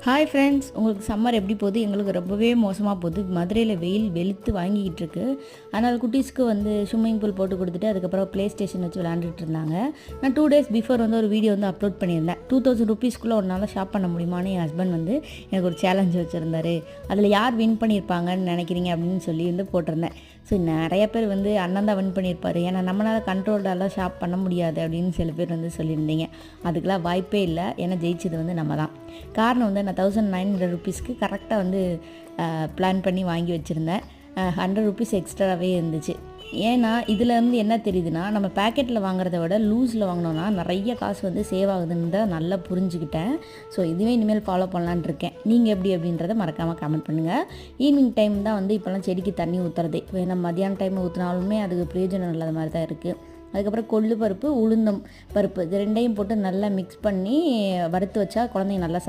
Hi friends, உங்களுக்கு summer எப்படி போகுது? எங்களுக்கு ரொம்பவே மோசமாக போகுது. மதுரையில் வெயில் வெளுத்து வாங்கிக்கிட்டு இருக்கு. அதனால் குட்டீஸ்க்கு ஸ்விம்மிங் பூல் போட்டு கொடுத்துட்டு அதுக்கப்புறம் ப்ளே ஸ்டேஷன் வச்சு விளையாண்டுட்டு இருந்தாங்க. நான் 2 டேஸ் பிஃபோர் ஒரு வீடியோ அப்லோட் பண்ணியிருந்தேன். 2000 ருபீஸ்க்குள்ளே ஒரு நாள் ஷாப் பண்ண முடியுமான்னு என் ஹஸ்பண்ட் எனக்கு ஒரு சேலஞ்ச் வச்சுருந்தாரு. அதில் யார் வின் பண்ணியிருப்பாங்கன்னு நினைக்கிறீங்க அப்படின்னு சொல்லி போட்டிருந்தேன். ஸோ நிறைய பேர் அண்ணன் தான் வின் பண்ணியிருப்பார், ஏன்னா நம்மளால் கண்ட்ரோல்டாலாம் ஷாப் பண்ண முடியாது அப்படின்னு சில பேர் சொல்லியிருந்தீங்க. அதுக்கெலாம் வாய்ப்பே இல்லை, ஏன்னா ஜெயிச்சது நம்ம தான். காரணம் நான் 1900 ருபீஸ்க்கு கரெக்டாக பிளான் பண்ணி வாங்கி வச்சுருந்தேன். 100 ருபீஸ் எக்ஸ்ட்ராவே இருந்துச்சு. ஏன்னா இதிலேருந்து என்ன தெரியுதுன்னா, நம்ம பேக்கெட்டில் வாங்குறத விட லூஸில் வாங்கினோன்னா நிறைய காசு சேவ் ஆகுதுன்னு தான் நல்லா புரிஞ்சுக்கிட்டேன். ஸோ இதுவே இனிமேல் ஃபாலோ பண்ணலான் இருக்கேன். நீங்கள் எப்படி அப்படின்றத மறக்காமல் கமெண்ட் பண்ணுங்கள். ஈவினிங் டைம் தான் இப்போலாம் செடிக்கு தண்ணி ஊற்றுறதே. ஏன்னா மதியான டைம் ஊற்றினாலுமே அதுக்கு பிரயோஜனம் இல்லாத மாதிரி தான் இருக்குது. அதுக்கப்புறம் கொள்ளு பருப்பு, உளுந்தம் பருப்பு இது ரெண்டையும் போட்டு நல்லா மிக்ஸ் பண்ணி வறுத்து வச்சா குழந்தைங்க நல்லா